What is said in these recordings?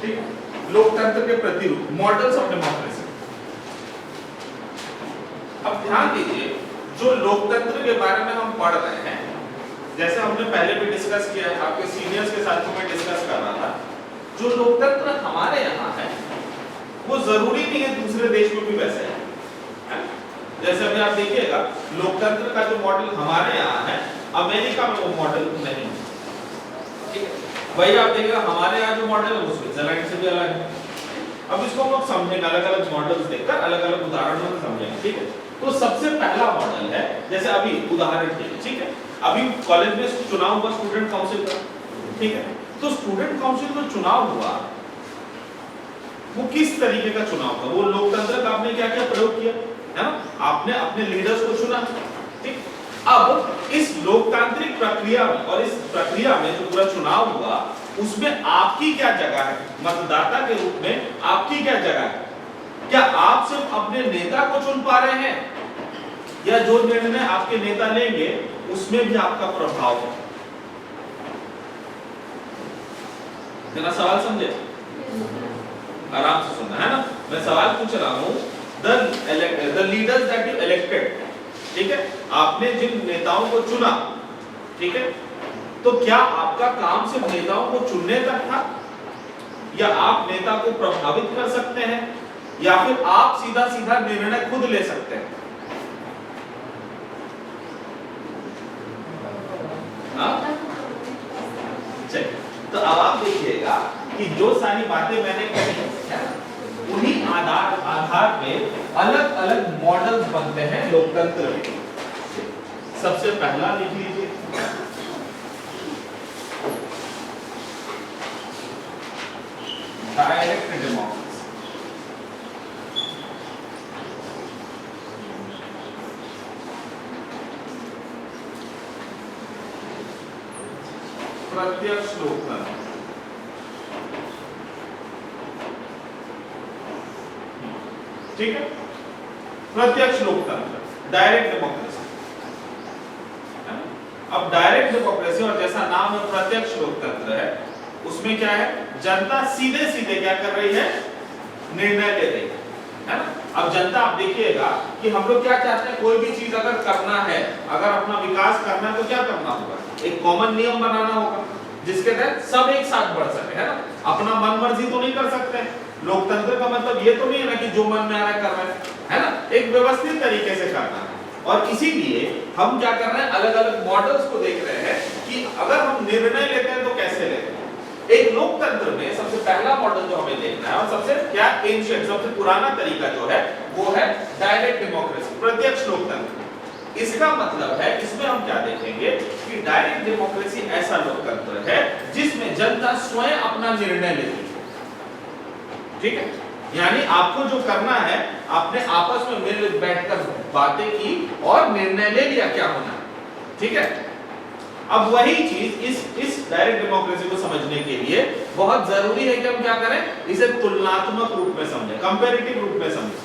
ठीक है, लोकतंत्र के प्रतिरूप, मॉडल्स ऑफ डेमोक्रेसी। अब ध्यान दीजिए, जो लोकतंत्र के बारे में हम पढ़ रहे हैं, जैसे हमने पहले भी डिस्कस किया है, आपके सीनियर्स के साथ में डिस्कस कर रहा था, जो लोकतंत्र हमारे यहाँ है वो जरूरी नहीं है दूसरे देश में भी वैसे है। जैसे अभी आप देखिएगा, लोकतंत्र का जो मॉडल हमारे यहाँ है, अमेरिका में वो मॉडल नहीं है, ठीक है। वही आप देखिएगा हमारे यहाँ जो मॉडल है वो स्विट्जरलैंड से भी अलग है। अब इसको हम लोग समझेंगे, अलग अलग मॉडल्स देखकर अलग अलग उदाहरणों से समझेंगे, ठीक है। तो सबसे पहला मॉडल है, जैसे अभी उदाहरण के लिए, ठीक है, अभी कॉलेज में चुनाव हुआ स्टूडेंट काउंसिल का, ठीक है। तो स्टूडेंट काउंसिल जो चुनाव हुआ वो किस तरीके का चुनाव था, वो लोकतंत्र का आपने क्या क्या प्रयोग किया है ना, आपने अपने लीडर्स को चुना, ठीक। अब इस लोकतांत्रिक प्रक्रिया में और इस प्रक्रिया में जो पूरा चुनाव हुआ उसमें आपकी क्या जगह है, मतदाता के रूप में आपकी क्या जगह है? क्या आप सिर्फ अपने नेता को चुन पा रहे हैं, या जो निर्णय आपके नेता लेंगे उसमें भी आपका प्रभाव है? मेरा सवाल समझे, आराम से सुनना है ना, मैं सवाल पूछ रहा हूं, the leaders that you elected, ठीक है, आपने जिन नेताओं को चुना, ठीक है, तो क्या आपका काम सिर्फ नेताओं को चुनने तक था, या आप नेता को प्रभावित कर सकते हैं, या फिर आप सीधा सीधा निर्णय खुद ले सकते हैं? चलिए, तो अब आप देखिएगा कि जो सारी बातें मैंने कही है उन्हीं आधार पे अलग अलग मॉडल्स बनते हैं लोकतंत्र में। सबसे पहला लिख लीजिए, डायरेक्ट डेमोक्रेसी। प्रत्यक्ष लोकतंत्र, ठीक है, प्रत्यक्ष लोकतंत्र, डायरेक्ट डेमोक्रेसी। अब डायरेक्ट डेमोक्रेसी और जैसा नाम है प्रत्यक्ष लोकतंत्र है, उसमें क्या है, जनता सीधे सीधे क्या कर रही है, निर्णय ले रही है ना। अब जनता, आप देखिएगा कि हम लोग क्या चाहते हैं, कोई भी चीज अगर करना है, अगर अपना विकास करना है तो क्या करना होगा, एक कॉमन नियम बनाना होगा जिसके तहत सब एक साथ बढ़ सके, है ना। अपना मन मर्जी तो नहीं कर सकते। लोकतंत्र का मतलब ये तो नहीं है ना कि जो मन में आ रहा है कर रहे हैं, है ना, एक व्यवस्थित तरीके से करना है। और इसीलिए हम क्या कर रहे हैं, अलग अलग मॉडल्स को देख रहे हैं कि अगर हम निर्णय लेते हैं तो कैसे लेते हैं। एक लोकतंत्र में सबसे पहला मॉडल जो हमें देखना है और सबसे क्या एंशिएंट, सबसे पुराना तरीका जो है वो है डायरेक्ट डेमोक्रेसी, प्रत्यक्ष लोकतंत्र। इसका मतलब है, इसमें हम क्या देखेंगे कि डायरेक्ट डेमोक्रेसी ऐसा लोकतंत्र है जिसमें जनता स्वयं अपना निर्णय लेती है, ठीक है। यानी आपको जो करना है, आपने आपस में मिल बैठकर बातें की और निर्णय ले लिया क्या होना है, ठीक है। अब वही चीज इस डायरेक्ट डेमोक्रेसी को समझने के लिए बहुत जरूरी है कि हम क्या करें, इसे तुलनात्मक रूप में समझें, कंपैरेटिव रूप में समझें।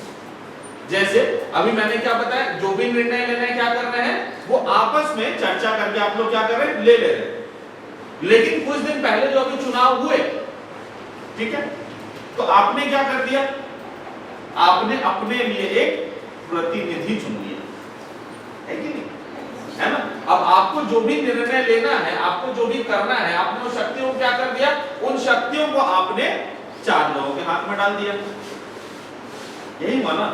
जैसे अभी मैंने क्या बताया, जो भी निर्णय लेना है क्या करना है, वो आपस में चर्चा करके आप लोग क्या कर रहे हैं, ले रहे हैं। लेकिन कुछ दिन पहले जो अभी चुनाव हुए, ठीक है, तो आपने क्या कर दिया, आपने अपने लिए एक प्रतिनिधि चुन लिया, है कि नहीं, है ना। अब आपको जो भी निर्णय लेना है, आपको जो भी करना है, आपने उन शक्तियों को क्या कर दिया, उन शक्तियों को आपने 4 लोगों के हाथ में डाल दिया। यही माना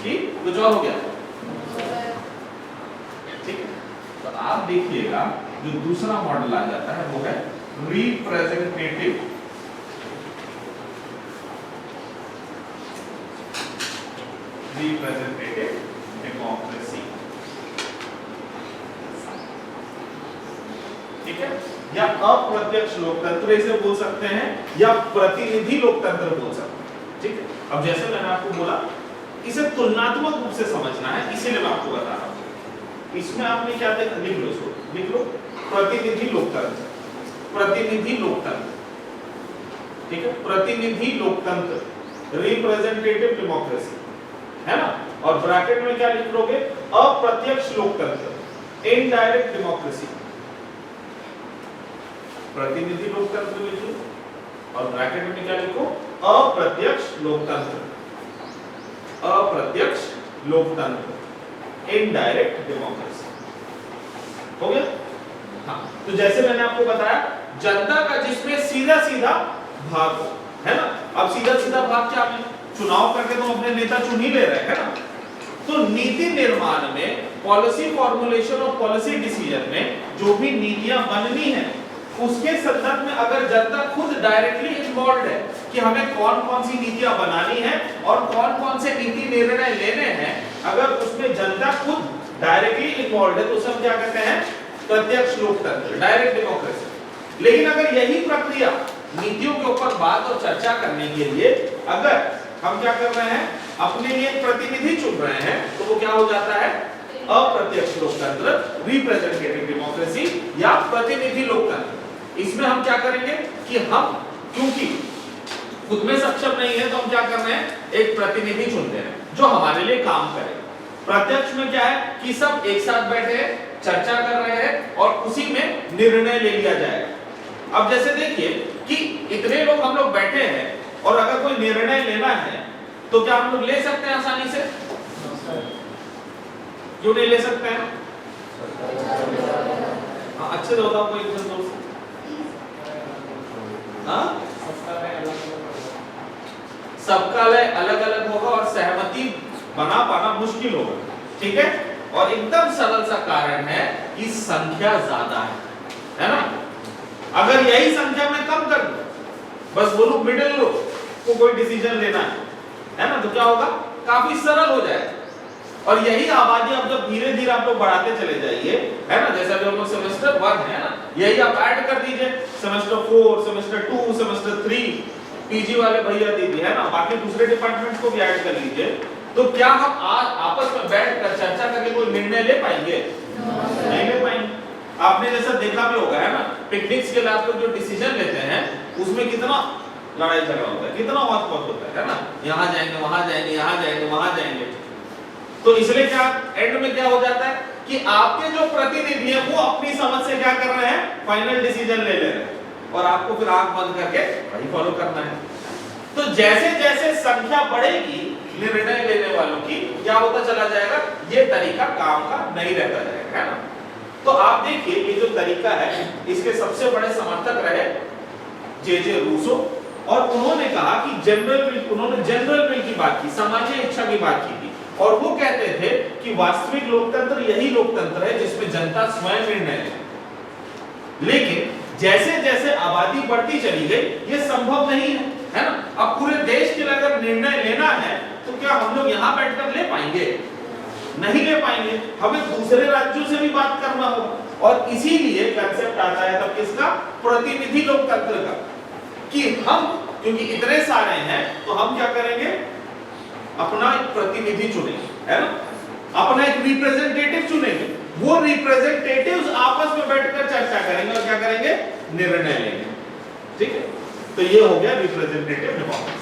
कि कुछ और हो गया, ठीक है। तो आप देखिएगा जो दूसरा मॉडल आ जाता है वो है रिप्रेजेंटेटिव डेमोक्रेसी, ठीक है, या अप्रत्यक्ष लोकतंत्र इसे बोल सकते हैं, या प्रतिनिधि लोकतंत्र बोल सकते हैं, ठीक है। अब जैसे मैंने आपको बोला, इसे तुलनात्मक रूप से समझना है, इसीलिए मैं आपको बता रहा हूं। इसमें आपने क्या देखा, लिख लो इसको, लिख लो, प्रतिनिधि लोकतंत्र, प्रतिनिधि लोकतंत्र, ठीक है, प्रतिनिधि लोकतंत्र, रिप्रेजेंटेटिव डेमोक्रेसी, है ना। और ब्रैकेट में क्या लिख लोगे, अप्रत्यक्ष लोकतंत्र, इनडायरेक्ट डेमोक्रेसी, प्रतिनिधि लोकतंत्र लिख लो और ब्रैकेट में क्या लिखो, अप्रत्यक्ष लोकतंत्र, अप्रत्यक्ष लोकतंत्र, इनडायरेक्ट डेमोक्रेसी। हो गया? हाँ, तो जैसे मैंने आपको बताया जनता का जिसमें सीधा सीधा भाग हो, है ना। अब सीधा सीधा भाग क्या, आपने चुनाव करके तो अपने नेता चुन ही ले रहे हैं, है ना। तो नीति निर्माण में, पॉलिसी फॉर्मुलेशन और पॉलिसी डिसीजन में जो भी नीतियां बननी है उसके संदर्भ में अगर जनता खुद डायरेक्टली इन्वॉल्व है कि हमें कौन कौन सी नीतियां बनानी है और कौन कौन से नीति निर्णय लेने हैं, अगर उसमें जनता खुद डायरेक्टली इन्वॉल्व है तो उसे हम क्या कहते हैं, प्रत्यक्ष लोकतंत्र, डायरेक्ट डेमोक्रेसी। लेकिन अगर यही प्रक्रिया नीतियों के ऊपर बात और चर्चा करने के लिए अगर हम क्या कर रहे हैं, अपने लिए प्रतिनिधि चुन रहे हैं, तो वो क्या हो जाता है, अप्रत्यक्ष लोकतंत्र, रिप्रेजेंटेटिव डेमोक्रेसी या प्रतिनिधि लोकतंत्र। इसमें हम क्या करेंगे कि हम क्योंकि खुद में सक्षम नहीं है तो हम क्या कर रहे हैं, एक प्रतिनिधि चुनते हैं जो हमारे लिए काम करे। प्रत्यक्ष में क्या है कि सब एक साथ बैठे हैं, चर्चा कर रहे हैं और उसी में निर्णय ले लिया जाएगा। अब जैसे देखिए कि इतने लोग हम लोग बैठे हैं और अगर कोई निर्णय लेना है तो क्या हम लोग ले सकते हैं आसानी से? क्यों नहीं ले सकते हैं? हाँ, अच्छे से बताओ कोई दूसरे दोस्त। हाँ, सबका लय अलग अलग होगा और सहमति बना पाना मुश्किल होगा, ठीक है। और एकदम सरल सा कारण है कि संख्या ज्यादा है ना। अगर यही संख्या में कम कर दो, बस बोलो मिडिल लो को कोई डिसीजन लेना है ना, तो क्या होगा, काफी सरल हो जाएगा। और यही आबादी आप जब धीरे धीरे आप लोग बढ़ाते चले जाइए, है ना, जैसे अभी हम लोग सेमेस्टर 1 है ना, यही आप ऐड कर दीजिए सेमेस्टर 4, सेमेस्टर 2, सेमेस्टर 3, पीजी वाले भैया दीदी, है ना, बाकी दूसरे डिपार्टमेंट्स को भी ऐड कर लीजिए। तो क्या हम आज आपस में बैठकर चर्चा करके कोई निर्णय ले पाएंगे? नहीं ले पाएंगे। आपने जैसा देखा भी होगा, है ना, पिकनिक्स के लिए आप लोग जो डिसीजन लेते हैं उसमें कितना लड़ाई झगड़ा होता है, कितना मौत होता है ना, यहाँ जाएंगे, वहां जाएंगे, यहाँ जाएंगे, वहां जाएंगे। तो इसलिए क्या एंड में क्या हो जाता है कि आपके जो प्रतिनिधि हैं वो अपनी समझ से क्या कर रहे हैं, फाइनल डिसीजन ले ले रहे हैं और आपको फिर आंख बंद करके वही फॉलो करना है। तो जैसे जैसे संख्या बढ़ेगी निर्णय लेने वालों की, क्या होता चला जाएगा, ये तरीका काम का नहीं रहता जाएगा, है ना। तो आप देखिए ये जो तरीका है इसके सबसे बड़े समर्थक रहे जे रूसो, और उन्होंने कहा कि उन्होंने जनरल विल की बात की, सामान्य इच्छा की बात की थी। और वो कहते थे कि वास्तविक लोकतंत्र यही लोकतंत्र है जिसमें जनता स्वयं निर्णय ले। लेकिन जैसे जैसे आबादी बढ़ती चली गई ये संभव नहीं है ना। अब पूरे देश के लिए अगर निर्णय लेना है तो क्या हम लोग यहाँ बैठकर ले पाएंगे? नहीं ले पाएंगे, हमें दूसरे राज्यों से भी बात करना होगा। और इसीलिए कंसेप्ट आता है तब किसका, प्रतिनिधि लोकतंत्र का, कि हम क्योंकि इतने सारे हैं तो हम क्या करेंगे, अपना एक प्रतिनिधि चुनेंगे, है ना, अपना एक रिप्रेजेंटेटिव चुनेंगे। वो रिप्रेजेंटेटिव्स आपस में बैठकर चर्चा करेंगे और क्या करेंगे, निर्णय लेंगे, ठीक है। तो ये हो गया रिप्रेजेंटेटिव डेमोक्रेसी।